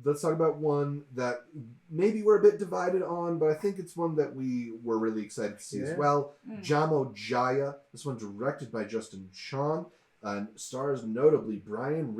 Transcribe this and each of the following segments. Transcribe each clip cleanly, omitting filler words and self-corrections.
let's talk about one that maybe we're a bit divided on, but I think it's one that we were really excited to see as well. Jamojaya. This one directed by Justin Chon and stars notably Brian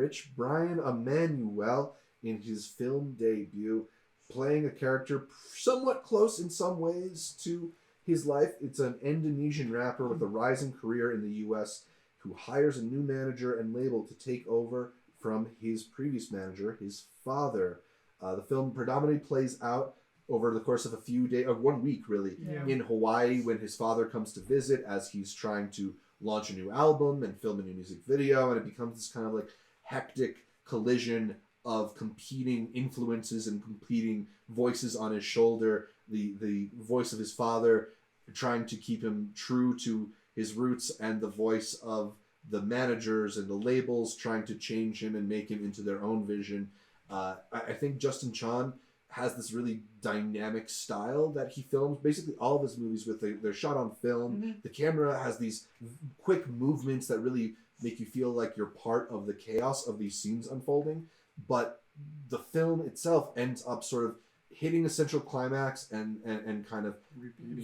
Emmanuel in his film debut, playing a character somewhat close in some ways to his life. It's an Indonesian rapper with a rising career in the U.S. who hires a new manager and label to take over from his previous manager, his father. The film predominantly plays out over the course of a few days, of 1 week really, in Hawaii when his father comes to visit as he's trying to launch a new album and film a new music video, and it becomes this kind of like hectic collision of competing influences and competing voices on his shoulder. The voice of his father trying to keep him true to his roots, and the voice of the managers and the labels trying to change him and make him into their own vision. I think Justin Chon has this really dynamic style that he films basically all of his movies with. They're shot on film. The camera has these quick movements that really make you feel like you're part of the chaos of these scenes unfolding. But the film itself ends up sort of hitting a central climax and kind of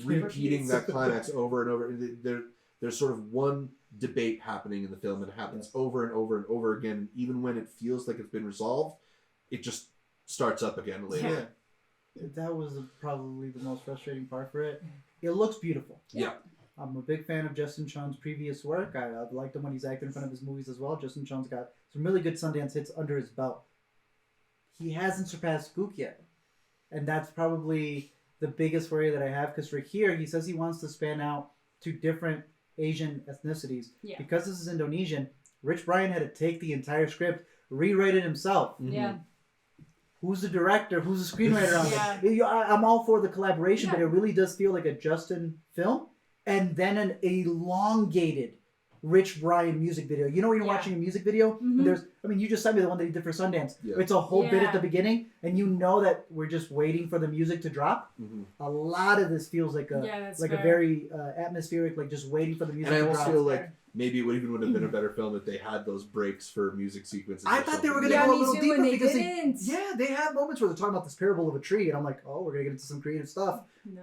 repeating that climax over and over. There's sort of one debate happening in the film, and it happens over and over and over again. And even when it feels like it's been resolved, it just starts up again later. Yeah. That was probably the most frustrating part for it. It looks beautiful. Yeah. I'm a big fan of Justin Chon's previous work. I liked him when he's acted in front of his movies as well. Justin Chon's got some really good Sundance hits under his belt. He hasn't surpassed Gook yet. And that's probably the biggest worry that I have, because for here, he says he wants to span out to different Asian ethnicities. Yeah. Because this is Indonesian, Rich Brian had to take the entire script, rewrite it himself. Yeah. Who's the director? Who's the screenwriter on it? I'm all for the collaboration, but it really does feel like a Justin film. And then an elongated Rich Brian music video. You know when you're watching a music video? And you just sent me the one that he did for Sundance. Yeah. It's a whole bit at the beginning, and you know that we're just waiting for the music to drop. A lot of this feels like a very atmospheric, like just waiting for the music to drop. And I almost feel like maybe it would have been a better film if they had those breaks for music sequences. I thought they were going to go a little deeper because they have moments where they're talking about this parable of a tree, and I'm like, oh, we're going to get into some creative stuff. No.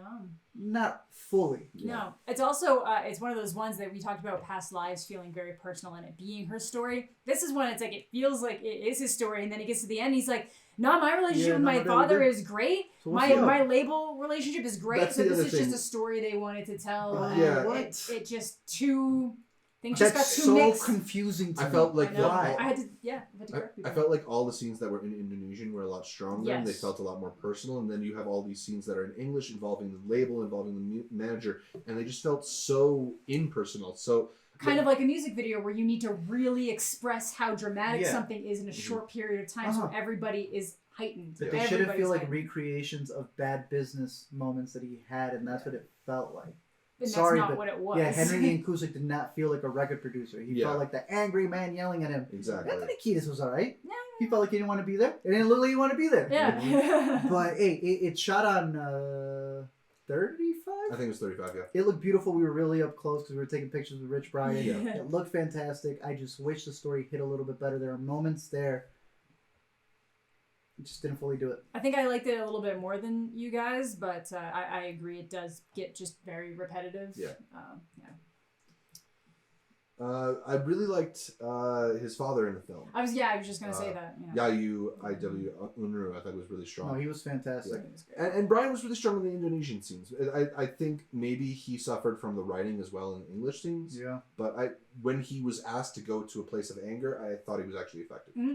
Not fully. No. It's also, it's one of those ones that we talked about past lives feeling very personal and it being her story. This is when it's like, it feels like it is his story, and then he gets to the end, he's like, no, my relationship with my father is great. So my label relationship is great. So this is just a story they wanted to tell. It just too... Things just got too mixed. Confusing to me. I felt like I had to correct you. I felt like all the scenes that were in Indonesian were a lot stronger, and they felt a lot more personal. And then you have all these scenes that are in English involving the label, involving the manager, and they just felt so impersonal. So kind of like a music video where you need to really express how dramatic something is in a short period of time, so everybody is heightened. But they shouldn't feel like recreations of bad business moments that he had, and that's what it felt like. And that's not what it was. Yeah, Henry Ian Cusick did not feel like a record producer. He felt like the angry man yelling at him. Exactly. Anthony Kiedis was all right. Yeah. He felt like he didn't want to be there. It didn't look like he wanted to be there. Yeah. But hey, it's shot on 35? I think it was 35, yeah. It looked beautiful. We were really up close because we were taking pictures with Rich Brian. Yeah. It looked fantastic. I just wish the story hit a little bit better. There are moments there. It just didn't fully do it. I think I liked it a little bit more than you guys, but I agree it does get just very repetitive. Yeah. I really liked his father in the film. I was just gonna say that. Yayu IW Unru, I thought was really strong. No, he was fantastic. And Brian was really strong in the Indonesian scenes. I think maybe he suffered from the writing as well in English scenes. Yeah. But when he was asked to go to a place of anger, I thought he was actually effective. Mm-hmm.